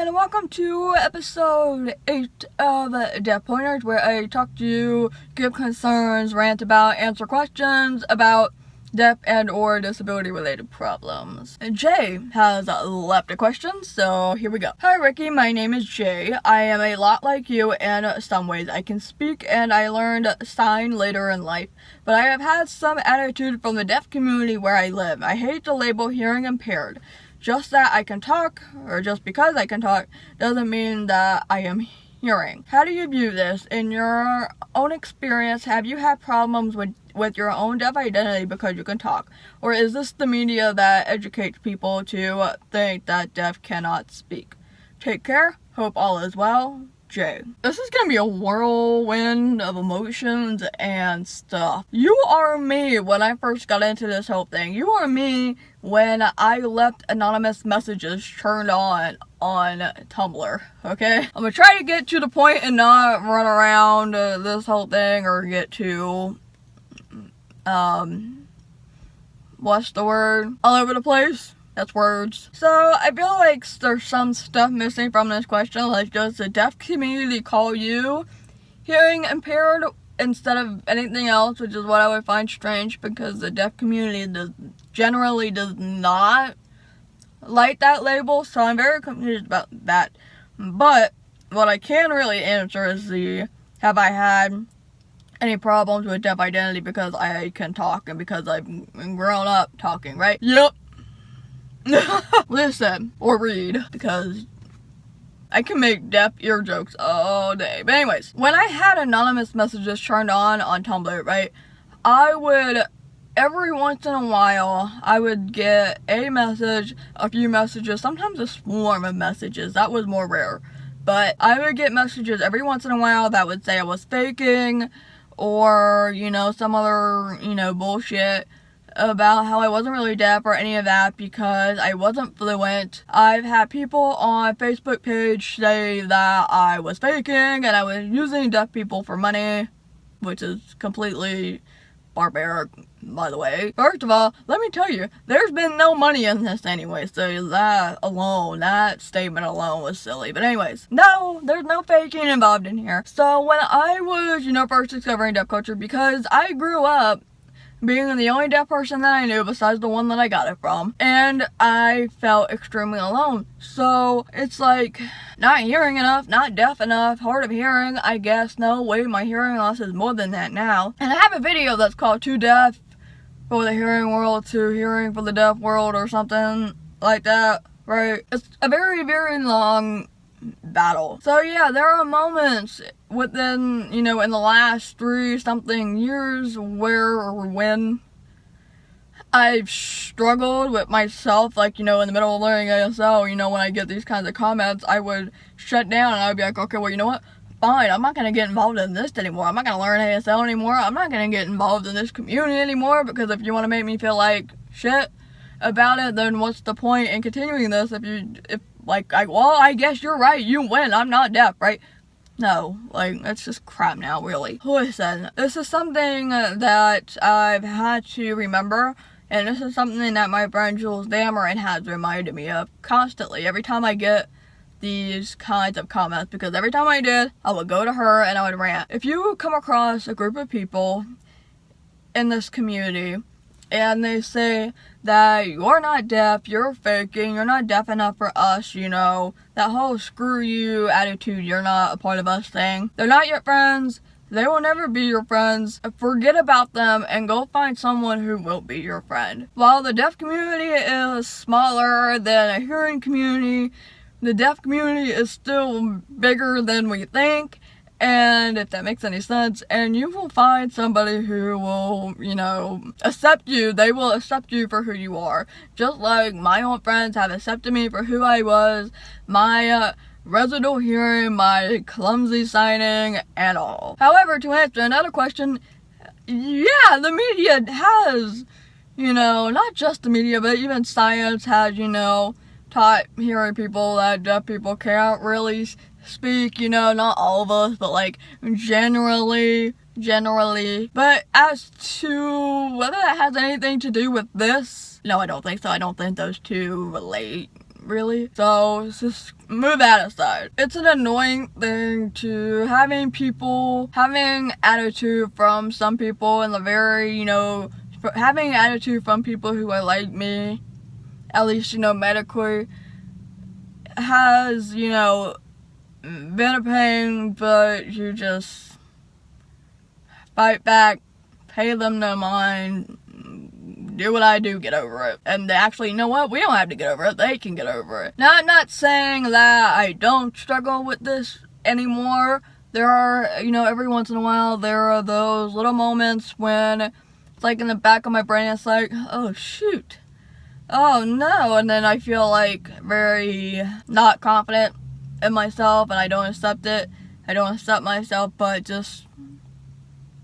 and welcome to episode 8 of Deaf Poynters, where I talk to you, give concerns, rant about, answer questions about deaf and or disability related problems. Jay has left a question, so here we go. Hi Rikki, my name is Jay. I am a lot like you in some ways. I can speak and I learned sign later in life, but I have had some attitude from the deaf community where I live. I hate the label hearing impaired. Just that I can talk, or just because I can talk, doesn't mean that I am hearing. How do you view this? In your own experience, have you had problems with your own deaf identity because you can talk? Or is this the media that educates people to think that deaf cannot speak? Take care. Hope all is well. Jay. This is gonna be a whirlwind of emotions and stuff. You are me when I first got into this whole thing. You are me when I left anonymous messages turned on Tumblr, okay? I'm gonna try to get to the point and not run around this whole thing or get to, what's the word? All over the place. That's words. So, I feel like there's some stuff missing from this question, like does the deaf community call you hearing impaired instead of anything else, which is what I would find strange because the deaf community generally does not like that label, so I'm very confused about that. But, what I can really answer is have I had any problems with deaf identity because I can talk and because I've grown up talking, right? Yep. Listen or read because I can make deaf ear jokes all day. But anyways, when I had anonymous messages turned on Tumblr, right, I would every once in a while I would get a message, a few messages, sometimes a swarm of messages. That was more rare. But I would get messages every once in a while that would say I was faking or, some other, bullshit about how I wasn't really deaf or any of that because I wasn't fluent. I've had people on Facebook page say that I was faking and I was using deaf people for money, which is completely barbaric, by the way. First of all, let me tell you, there's been no money in this anyway, so that statement alone was silly. But anyways, no, there's no faking involved in here. So when I was, first discovering deaf culture, because I grew up being the only deaf person that I knew besides the one that I got it from, and I felt extremely alone. So it's like not hearing enough, not deaf enough, hard of hearing, I guess. No, wait, my hearing loss is more than that now. And I have a video that's called Too Deaf for the Hearing World to Hearing for the Deaf World or something like that, right? It's a very, very long battle. So yeah, there are moments within, in the last 3-something years when I've struggled with myself, like, in the middle of learning ASL, when I get these kinds of comments, I would shut down and I would be like, okay, well, you know what? Fine, I'm not going to get involved in this anymore. I'm not going to learn ASL anymore. I'm not going to get involved in this community anymore because if you want to make me feel like shit about it, then what's the point in continuing this I guess you're right, you win, I'm not deaf, right? No, that's just crap now, really. Listen, this is something that I've had to remember, and this is something that my friend Jules Dameron has reminded me of constantly, every time I get these kinds of comments, because every time I did, I would go to her and I would rant. If you come across a group of people in this community, and they say that you're not deaf, you're faking, you're not deaf enough for us, that whole screw you attitude, you're not a part of us thing. They're not your friends, they will never be your friends. Forget about them and go find someone who will be your friend. While the deaf community is smaller than a hearing community, the deaf community is still bigger than we think. And if that makes any sense, and you will find somebody who will, accept you. They will accept you for who you are. Just like my old friends have accepted me for who I was, my residual hearing, my clumsy signing, and all. However, to answer another question, yeah, the media has, not just the media, but even science has, taught hearing people that deaf people can't really speak, not all of us, but generally. But as to whether that has anything to do with this, no, I don't think so. I don't think those two relate really. So just move that aside. It's an annoying thing to having attitude from some people, and the very, having attitude from people who are like me, at least, medically, has, been a pain, but you just fight back, pay them no mind, do what I do, get over it. And actually, you know what? We don't have to get over it. They can get over it. Now, I'm not saying that I don't struggle with this anymore. There are, every once in a while, there are those little moments when it's like in the back of my brain, it's like, oh, shoot. Oh, no. And then I feel like very not confident in myself, and I don't accept it. I don't accept myself, but just...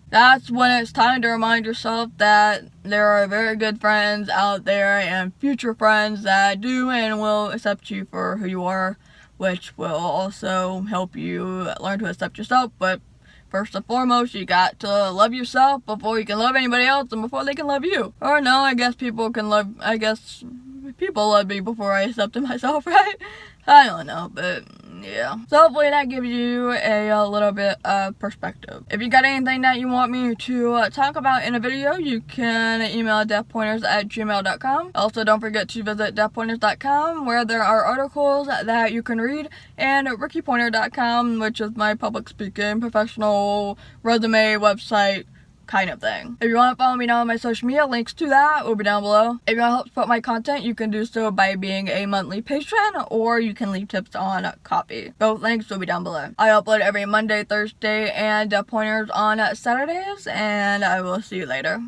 that's when it's time to remind yourself that there are very good friends out there and future friends that do and will accept you for who you are, which will also help you learn to accept yourself. But first and foremost, you got to love yourself before you can love anybody else and before they can love you. Or no, I guess people love me before I accepted myself, right? I don't know, but yeah. So hopefully that gives you a little bit of perspective. If you got anything that you want me to talk about in a video, you can email deafpoynters@gmail.com. Also, don't forget to visit deafpoynters.com, where there are articles that you can read, and rikkipoynter.com, which is my public speaking professional resume website kind of thing. If you want to follow me down on my social media, links to that will be down below. If you want to help support my content, you can do so by being a monthly patron, or you can leave tips on Coffee. Both links will be down below. I upload every Monday, Thursday, and pointers on Saturdays, and I will see you later.